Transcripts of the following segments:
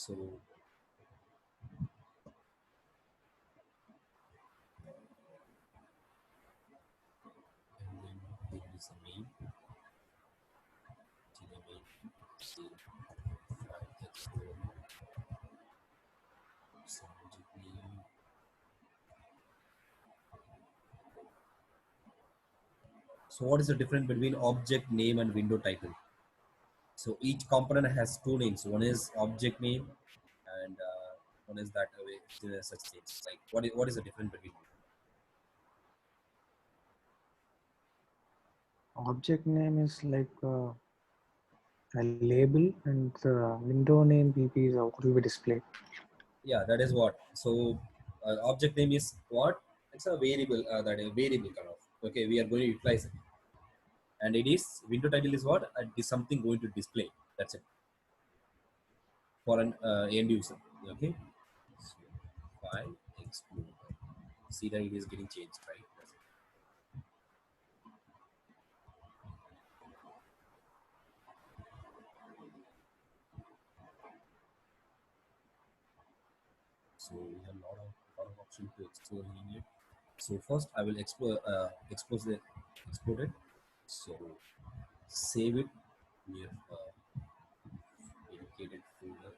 So and then here is the main, to the main, say file explorer, subject name. So what is the difference between object name and window title? So each component has two names. One is object name, and one is that way such things. Like what is the difference between? Object name is like a label, and the window name PP is what will be displayed. Yeah, that is what. So object name is what? It's a variable. That a variable kind of. Okay, we are going to utilize it, and it is window title is what? It is something going to display. That's it for an end user. Okay. So, file explorer. See that it is getting changed, right? That's it. So we have a lot of options to explore in it. So first I will explore export it. So save it near dedicated folder.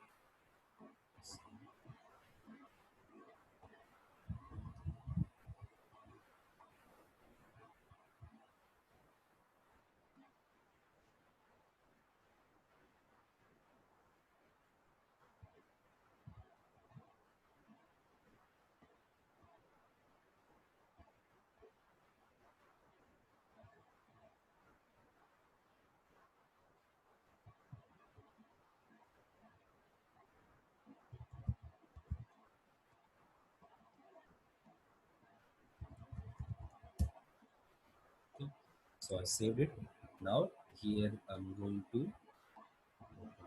Okay. So I saved it. Now here I'm going to open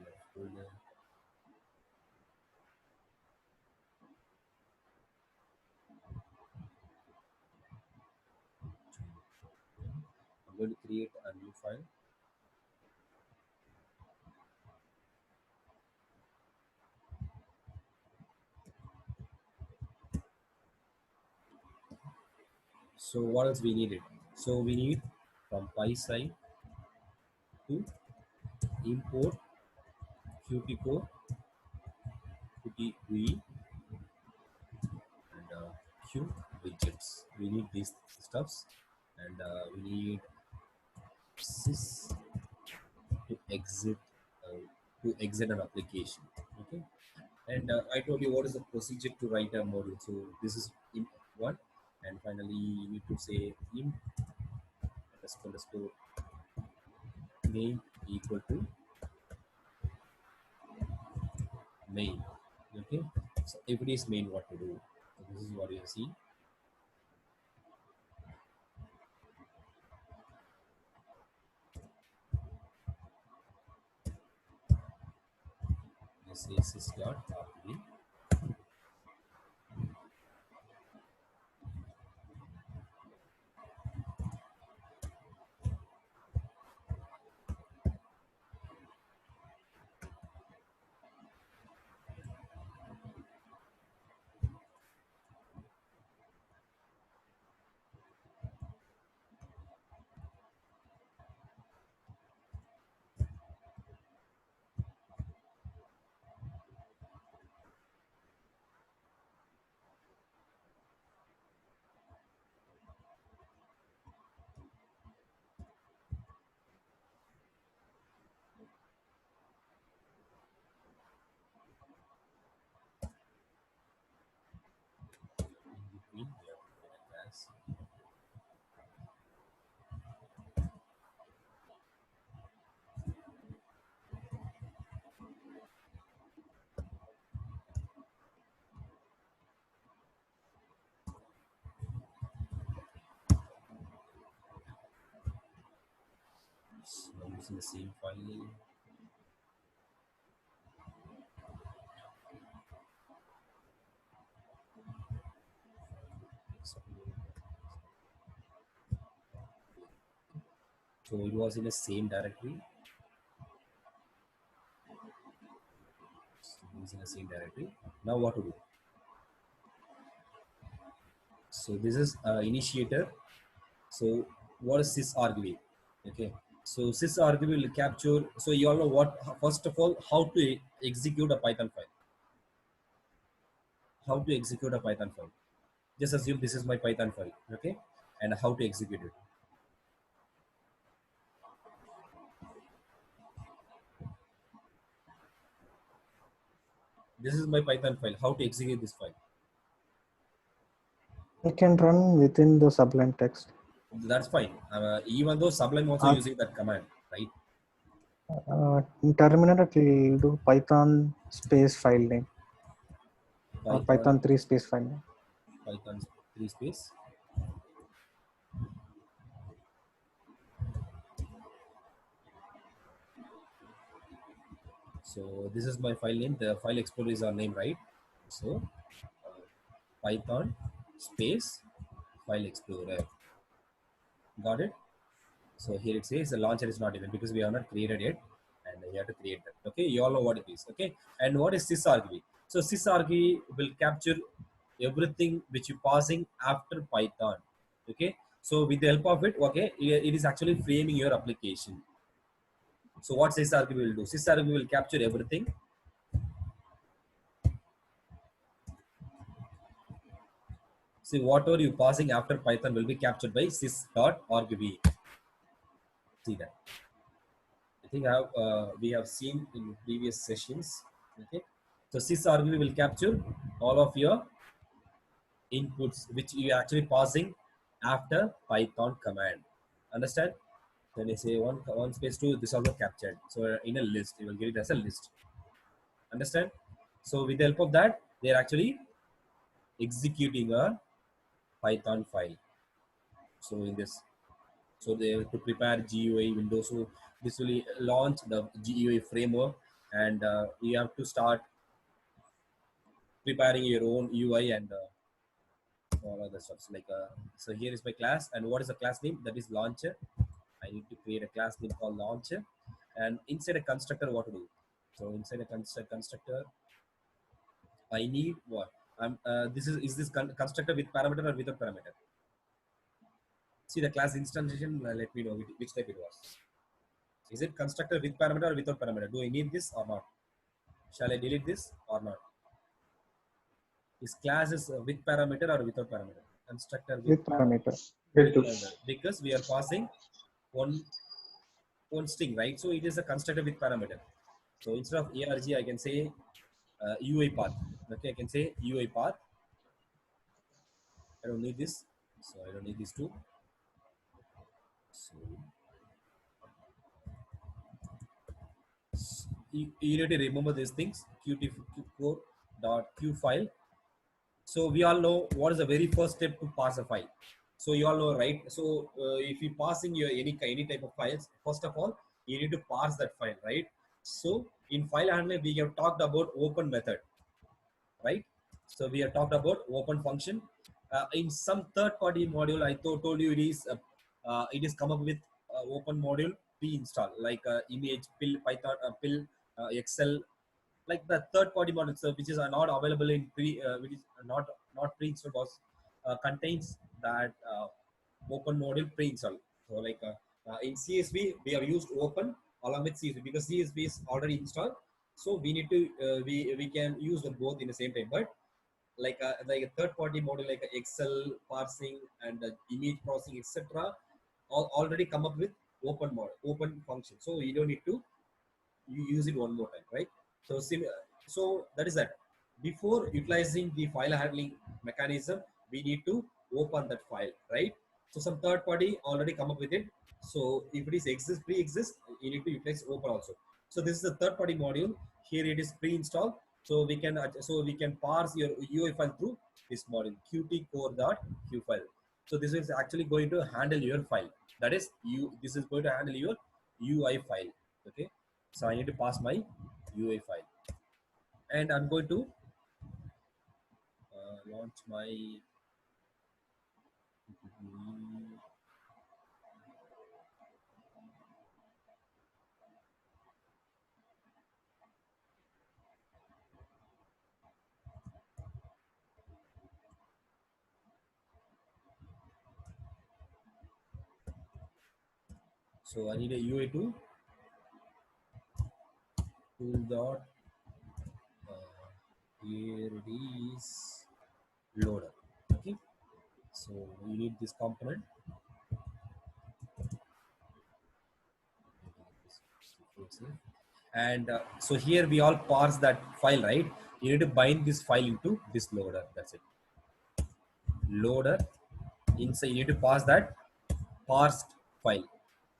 a folder. I'm going to create a new file. So what else we needed? So we need from PySci to import Qt core, Qt GUI, and Q widgets. We need these stuffs, and we need sys to exit uh, an application. Okay, and I told you what is the procedure to write a module. So this is in one, and finally you need to say in underscore main equal to main. Okay, so if it is main, what to do? So this is what you see. This is sys.rb. In between, we have to put a class. So I'm using the same file name. So, so it was in the same directory. So using the same directory. Now what to do? So this is initiator. So what is sysargv? Okay. So sysargv will capture. So you all know what. First of all, how to execute a Python file. How to execute a Python file. Just assume this is my Python file. Okay. And how to execute it. This is my Python file. How to execute this file? It can run within the Sublime text. That's fine. Even though Sublime also using that command, right? In terminal, it will do Python space file name or Python, Python 3 space file name. Python 3 space. So this is my file name. The file explorer is our name, right? So Python space file explorer. Got it? So here it says the launcher is not even because we have not created it, and you have to create that. Okay, you all know what it is. Okay, and what is sysargv? So sysargv will capture everything which you passing after Python. Okay, so with the help of it, okay, it is actually framing your application. So what sysargv will do? Sysargv will capture everything. See, whatever you passing after Python will be captured by sys.argv. See that. I think we have seen in previous sessions. Okay. So sysargv will capture all of your inputs which you actually passing after Python command. Understand? When I say one space two, this also captured. So in a list, you will get it as a list. Understand? So with the help of that, they are actually executing a Python file. So in this, so they have to prepare GUI window. So this will launch the GUI framework, and you have to start preparing your own UI and all other stuff. So like, so here is my class, and what is the class name? That is launcher. I need to create a class name called launcher, and inside a constructor, what to do? So inside a constructor, I need what? This is this constructor with parameter or without parameter? See the class instantiation. Let me know which type it was. Is it constructor with parameter or without parameter? Do I need this or not? Shall I delete this or not? Is class is with parameter or without parameter? Constructor With parameter. with parameter because we are passing one string, right? So it is a constructor with parameter. So instead of arg, I can say UI path. Okay, I can say UI path. I don't need this, so I don't need this too. So you need to remember these things. qt4.q file. So we all know what is the very first step to pass a file. So you all know, right? So if you passing your any type of files, first of all, you need to parse that file, right? So in file handling, we have talked about open method, right? So we have talked about open function. In some third-party module, I told you it is come up with open module pre-install like image, pill, Python, pill, Excel, like the third-party models which is not available in which is not pre-installed was contains that open module pre-install. So like in CSV we have used open along with CSV because CSV is already installed. So we need to we can use them both in the same time. But like a third-party model like Excel parsing and image processing etc. Already come up with open model, open function. So you don't need to you use it one more time, right? So so that is that. Before utilizing the file handling mechanism, we need to open that file, right? So some third party already come up with it. So if it is pre-exist, you need to utilize open also. So this is the third party module. Here it is pre-installed. So we can parse your UI file through this module qt core.q file. So this is actually going to handle your file. That is this is going to handle your UI file. Okay. So I need to pass my UI file, and I'm going to launch my So I need a UI to tool dot, here it is, loader. Okay, so you need this component. And so here we all parse that file, right? You need to bind this file into this loader. That's it. Loader inside, you need to pass that parsed file.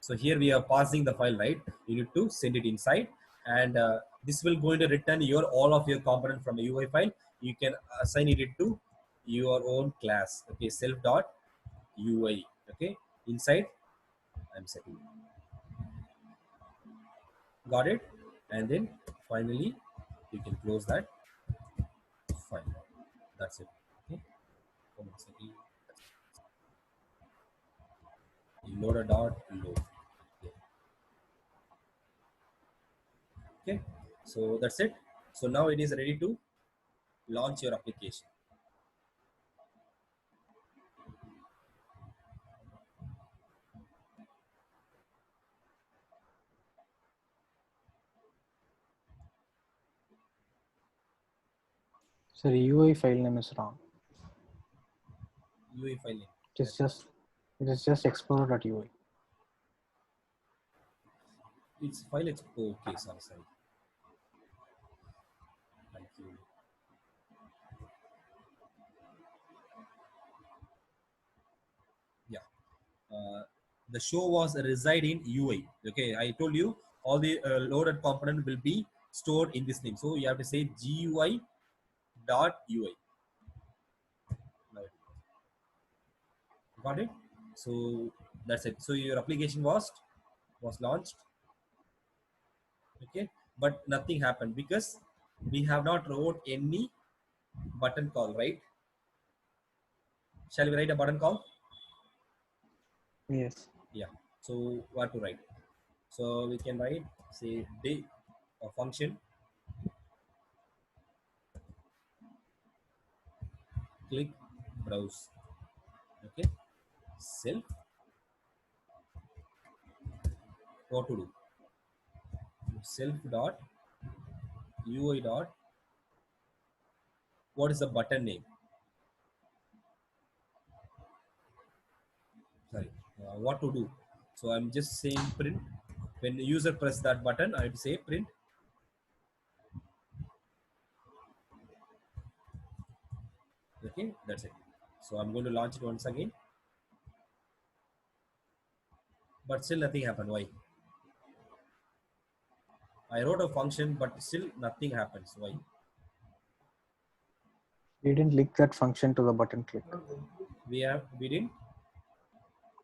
So here we are parsing the file, right? You need to send it inside, and this will going to return your all of your component from a UI file. You can assign it to your own class. Okay, self dot UI. Okay, inside I'm setting. Got it? And then finally you can close that file. That's it. Okay. One second. Loader dot load. Okay. So that's it. So now it is ready to launch your application. So the UI file name is wrong. UI file name. It is just explorer.ui. It's file export. Okay, sorry. Thank you. Yeah. The show was reside in UI. Okay, I told you all the loaded component will be stored in this name. So you have to say GUI dot UI. Got it? So that's it. So your application was launched. Okay, but nothing happened because we have not wrote any button call, right? Shall we write a button call? Yes. Yeah. So what to write? So we can write, say, day a function click browse. Okay, self, what to do? Self dot UI dot, what is the button name? Sorry, what to do? So I'm just saying print. When the user press that button, I would say print. Okay, that's it. So I'm going to launch it once again, but still nothing happened. Why? I wrote a function, but still nothing happens. Why? We didn't link that function to the button click. We didn't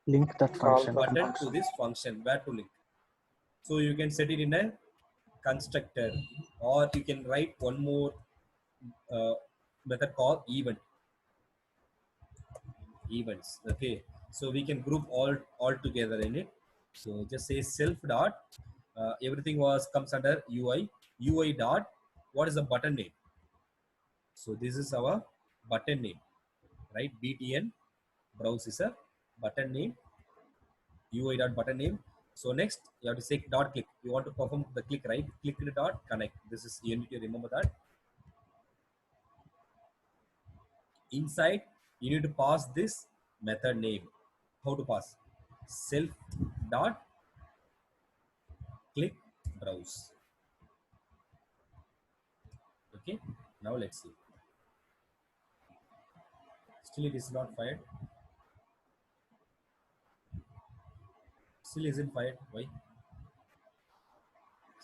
Link that function. button to this function. Where to link? So you can set it in a constructor, or you can write one more uh, method called events. Okay, so we can group all together in it. So just say self dot, everything was comes under UI dot, what is the button name? So this is our button name, right? BTN browse is a button name, UI dot button name. So next you have to say dot click. You want to perform the click, right? Click the dot connect. This is, you need to remember that. Inside you need to pass this method name. How to pass? Self dot click browse. Okay, now let's see. Still it is not fired. Still isn't fired. Why?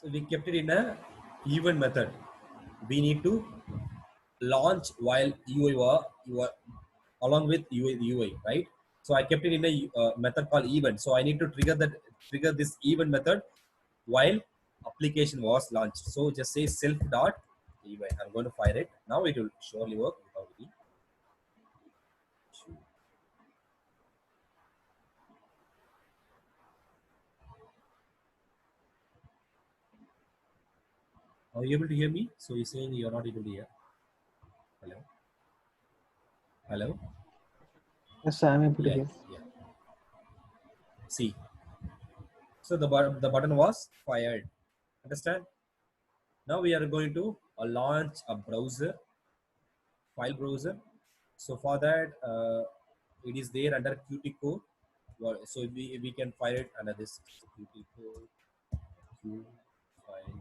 So we kept it in a event method. We need to launch while UI along with UI, right? So I kept it in a method called event. So I need to trigger this event method while application was launched. So just say self dot event. I'm going to fire it. Now it will surely work without any issue. Are you able to hear me? So you're saying you're not able to hear. Hello? Hello? Yes, I am able to Yeah, hear. yeah. See, So the button was fired. Understand? Now we are going to launch a browser, file browser. So for that, it is there under Qt code. So we can file it under this Qt code, Q file.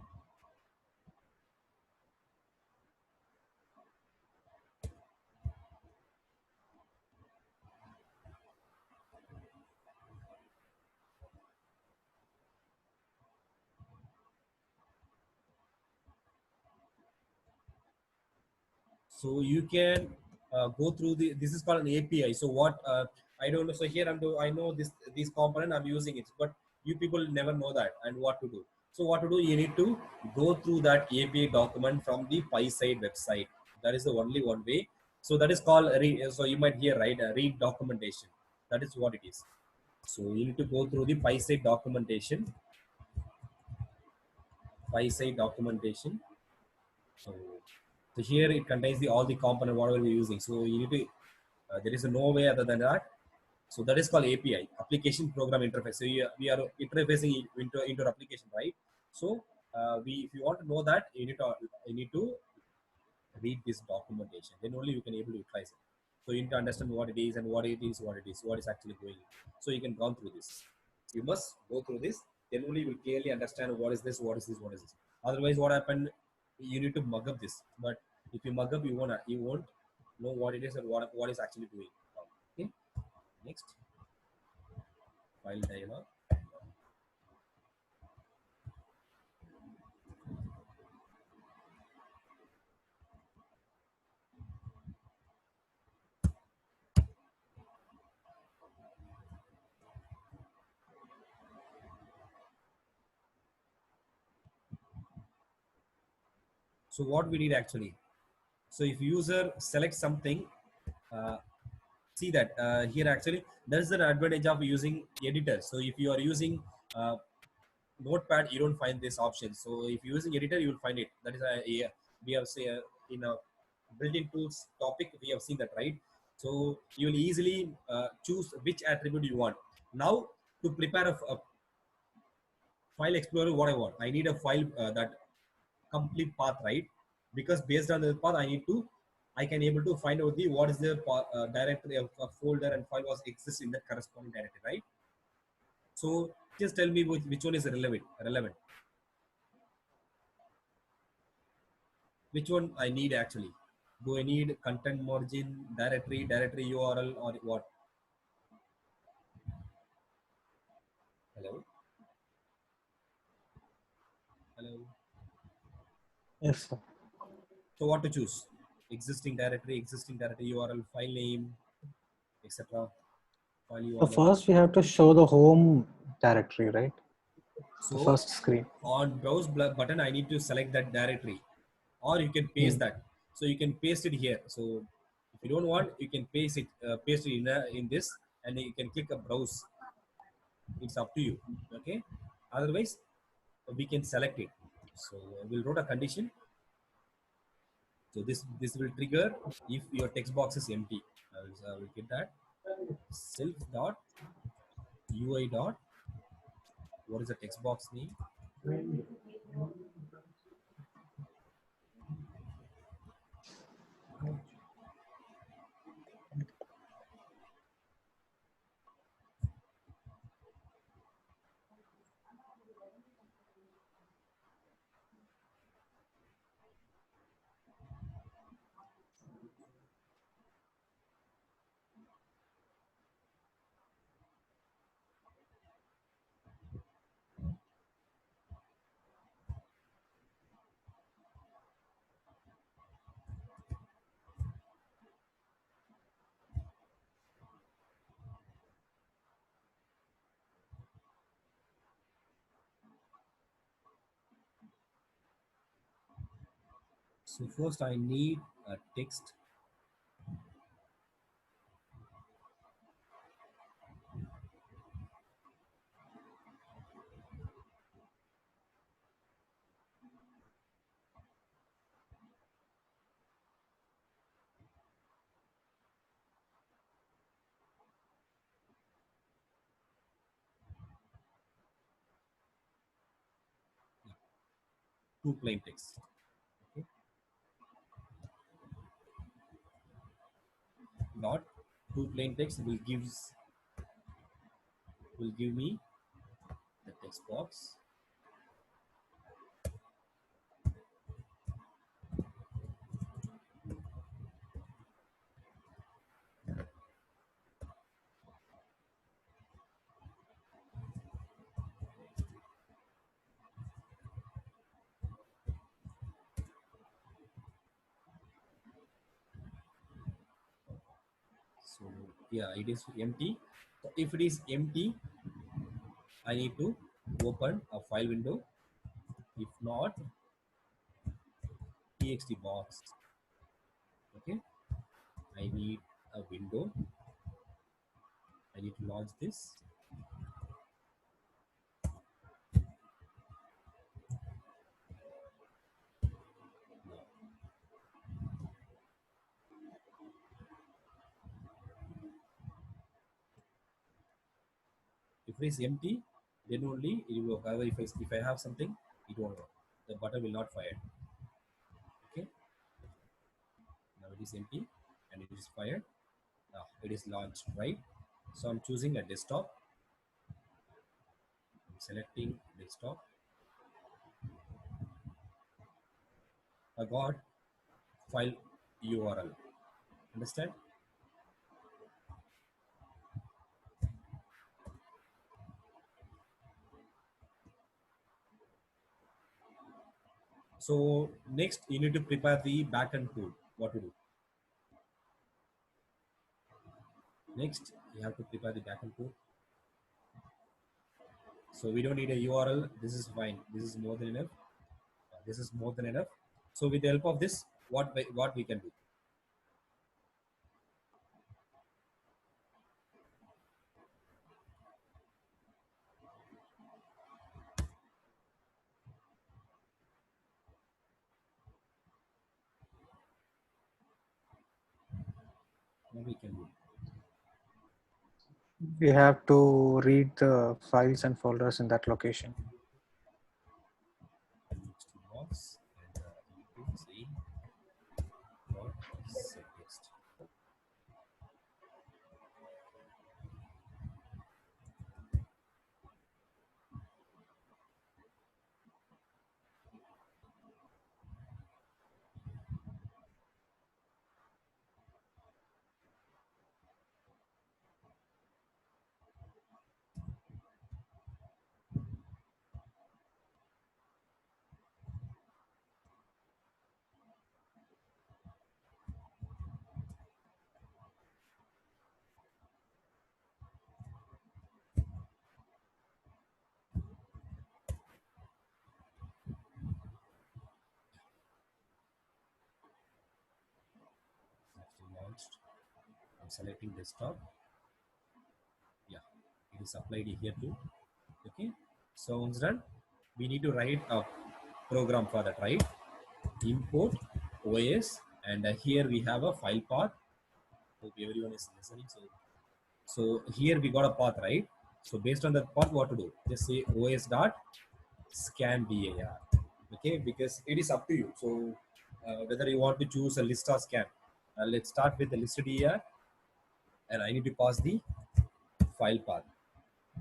So you can go through this is called an API. So what I don't know. So here I know this component I'm using it, but you people never know that and what to do. So what to do? You need to go through that API document from the PySide website. That is the only one way. So that is called so you might hear right read documentation. That is what it is. So you need to go through the PySide documentation. PySide documentation. So, so here it contains the all the component whatever we're using. So you need to there is no way other than that. So that is called API, application program interface. So we are interfacing into our application, right? So if you want to know that, you need to read this documentation. Then only you can able to utilize it. So you need to understand what it is and what is actually going. So you can go through this. You must go through this. Then only you will clearly understand what is this, what is this, what is this. Otherwise, what happened? You need to mug up this. But if you mug up, you won't know what it is and what is actually doing. Okay. Next, file dialog. So what we did actually. So if user selects something, uh, see that here actually there's an advantage of using editor. So if you are using uh, notepad, you don't find this option. So if you're using editor, you will find it. That is we have say in a built-in tools topic we have seen that, right? So you will easily choose which attribute you want. Now to prepare a file explorer, what I want, I need a file that complete path, right? Because based on the path I need to, I can able to find out the what is the directory of a folder and file was exists in that corresponding directory, right? So just tell me which one is relevant, which one I need actually. Do I need content margin, directory URL, or what? Hello, hello. Yes, sir. So what to choose? Existing directory URL, file name, etc. File So URL. first we have to show the home directory, right? The So first screen. on browse button, I need to select that directory, or you can Hmm. paste that. So you can paste it here. So if you don't want, you can paste it in this, and you can click a browse. It's up to you. Okay. Otherwise, we can select it. So we'll wrote a condition. So this will trigger if your text box is empty. I will get that self dot ui dot, what is the text box name? So first I need a text. two plain text. Okay, not two plain text will give me the text box. So yeah, it is empty. So if it is empty, I need to open a file window. If not, txt box. Okay, I need a window. I need to launch this. Now, if it is empty, then only it will work. However, if I have something, it won't work. The button will not fire. Okay, now it is empty and it is fired. Now it is launched, right? So I'm choosing a desktop. I'm selecting desktop. I got file URL. Understand? So next you need to prepare the backend code. What to do? Next you have to prepare the backend code. So we don't need a URL. This is fine. This is more than enough. This is more than enough. So with the help of this, what we can do? What we can do? We have to read the files and folders in that location. Next box and you can see what set text. Actually launched. I'm selecting desktop. Yeah, it is applied here too. Okay, so once done, we need to write a program for that, right? Import OS, and here we have a file path. Hope everyone is listening. So here we got a path, right? So based on that path, what to do? Just say OS dot scan var. Okay, because it is up to you. So whether you want to choose a list or scan. Let's start with the listed here, and I need to pass the file path.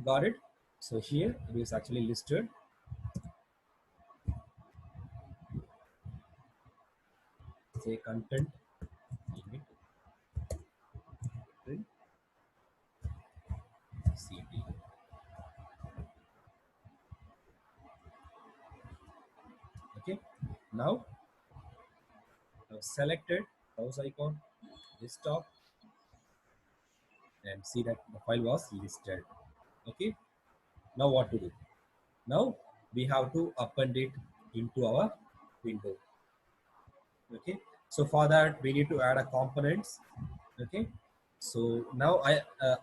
Got it? So here it is actually listed. Say content limit print cd. Okay. Now I've selected mouse icon, desktop, and see that the file was listed. Okay. Now what to do? Now we have to append it into our window. Okay, so for that we need to add a components. Okay, so now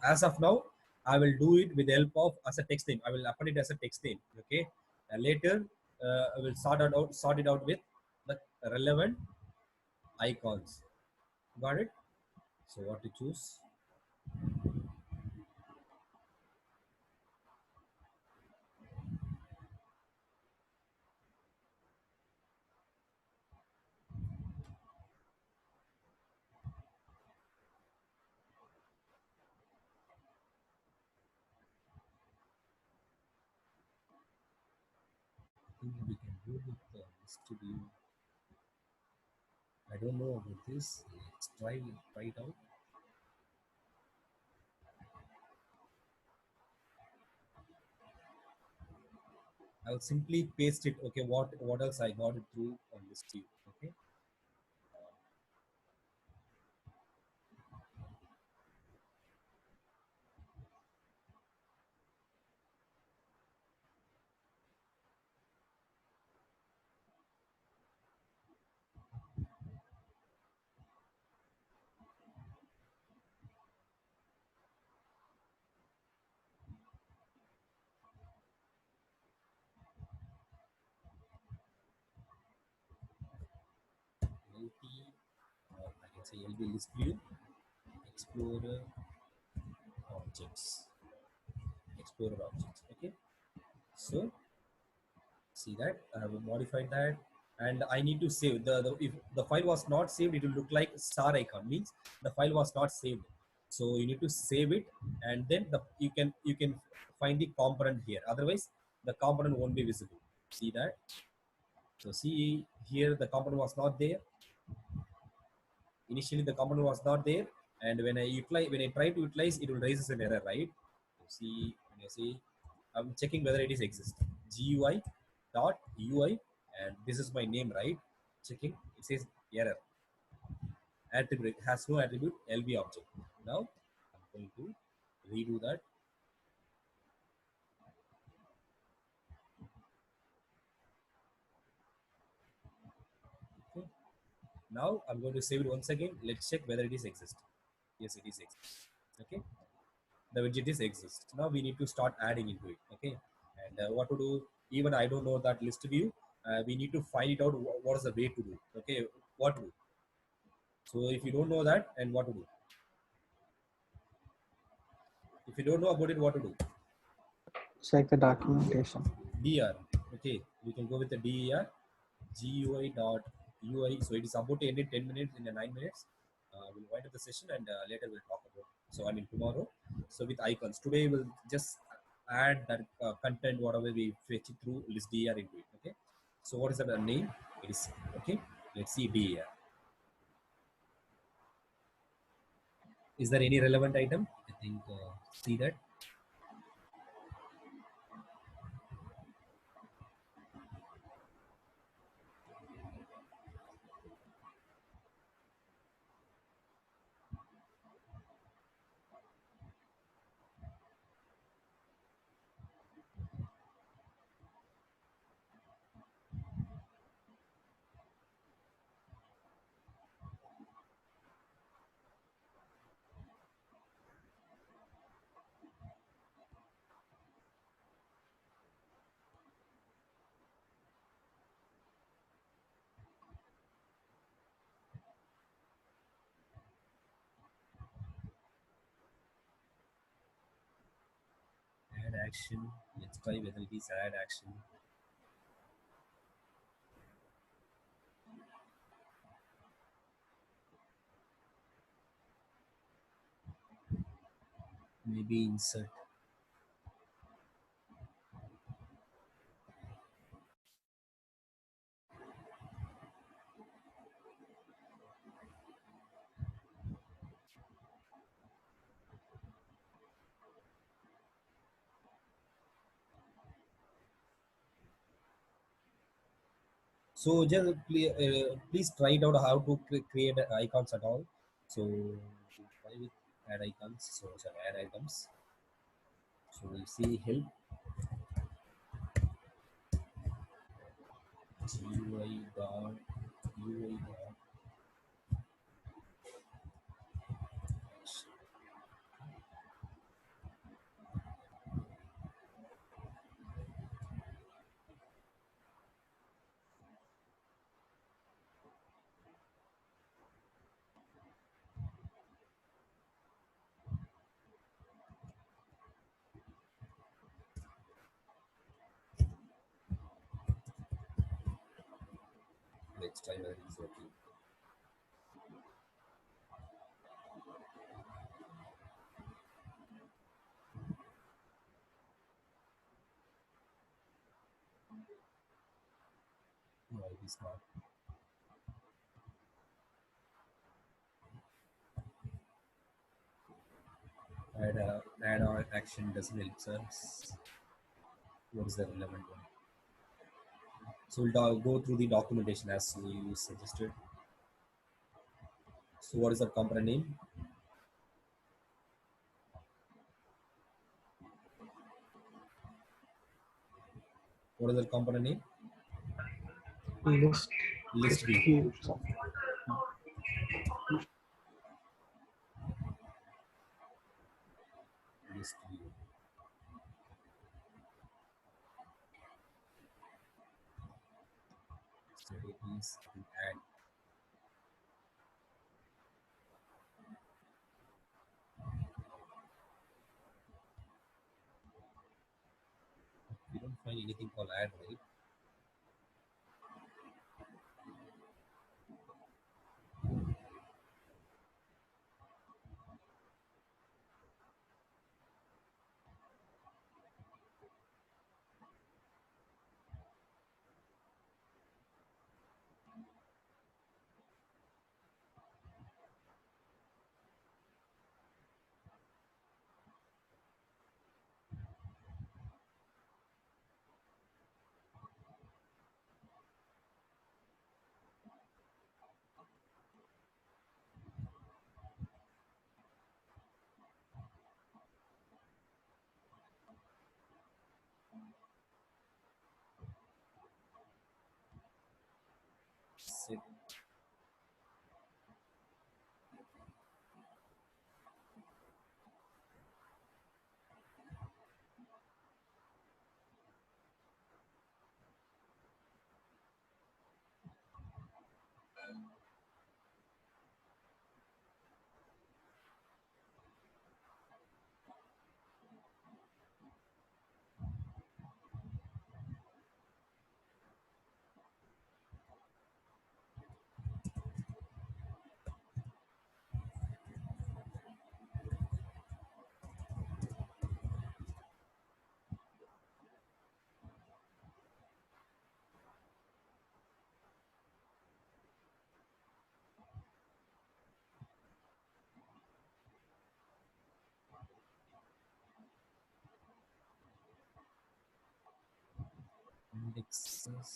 as of now I will do it with the help of as a text name. I will append it as a text name. Okay, and later I will sort it out with the relevant icons. Got it? So what to choose? think we can do with list view. I don't know about this. Let's try it out. I'll simply paste it. Okay, what else I got it through on list view. Okay, LP, I can say LB list view, Explorer objects, Explorer objects. Okay, so see that I have modified that, and I need to save the if the file was not saved, it will look like star icon, means the file was not saved. So you need to save it, and then you can find the component here. Otherwise, the component won't be visible. See that? So see here, the component was not there. Initially, the component was not there, and when I try to utilize, it will raise an error, right? So see when I see, I'm checking whether it is exist. GUI dot UI, and this is my name, right? Checking, it says error. Attribute has no attribute, LB object. Now I'm going to redo that. Okay. Now I'm going to save it once again. Let's check whether it is exist. Yes, it is exist. Okay, the widget is exist. Now we need to start adding into it. Okay, and what to do? Even I don't know that list view. We need to find it out. What is the way to do? Okay, what to do? So if you don't know that, and what to do? If you don't know about it, what to do? Check the documentation. DR. Okay, we can go with the DER. GUI dot UI. So it is about to end in 10 minutes, in the 9 minutes. We'll wind up the session, and later we'll talk about. So I mean tomorrow. So with icons today we'll just add that content whatever we fetch it through list DER into it. Okay. So what is the name? It is okay. Let's see DER. Is there any relevant item? I think see that. Add action. Let's try whether it is add action. Maybe insert. So just please try it out how to create icons at all. So try with add icons. So sorry, add items. So we see help GUI dot UI dot. Let's try whether it's working. is not. Add on action doesn't help us. What is the relevant one? So we'll go through the documentation as you suggested. So what is the component name? What is the component name? List List view. view. So, List view. So it is to add. We don't find anything called add, right? Set. Indexes.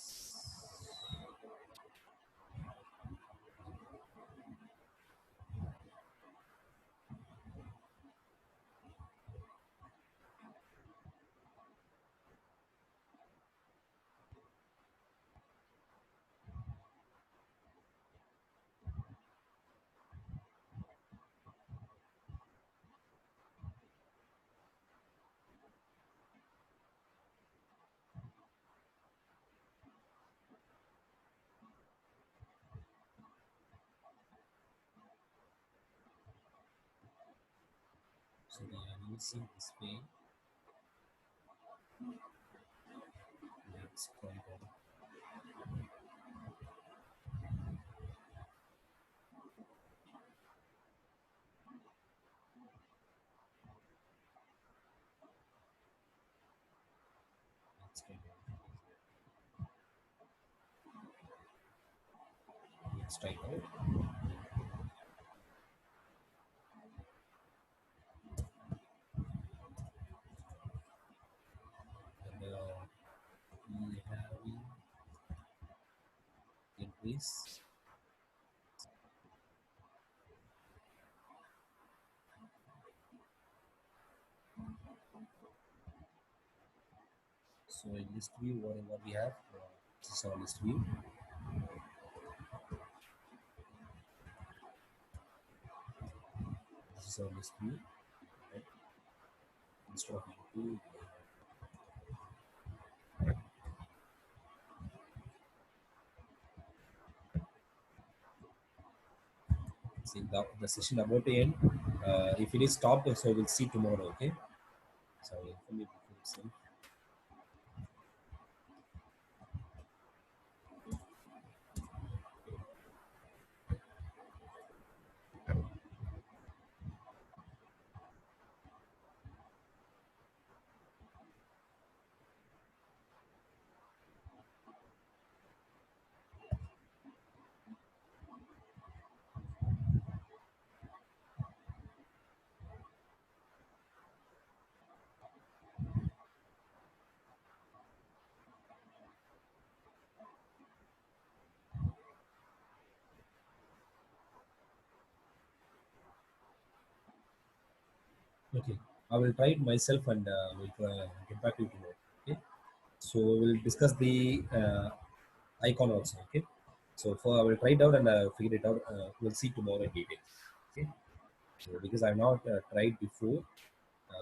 So they are using this way. Let's try that. Let's try that. Let's try out. And we have entries. So in list view, what we have? This is our list view. This is our list view. Right? Instead of into, see the session about to end. If it is stopped, so we'll see tomorrow. Okay. So inform me before itself. Okay, I will try it myself and we'll get back to you tomorrow. Okay, so we'll discuss the icon also. Okay, so for I will try it out and figure it out. We'll see tomorrow in detail. Okay, so because I've not tried before,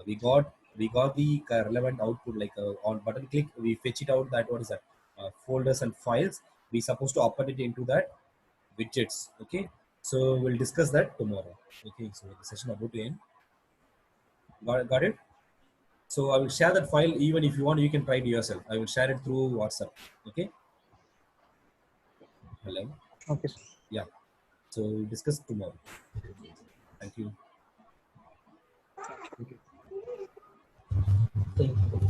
we got the relevant output like on button click we fetch it out that what is that folders and files we supposed to upload it into that widgets. Okay, so we'll discuss that tomorrow. Okay, so the session about to end. Got it. So I will share that file. Even if you want, you can try it yourself. I will share it through WhatsApp. Okay. Hello. Okay, sir. Yeah. So we'll discuss tomorrow. Thank you. Thank you. Thank you.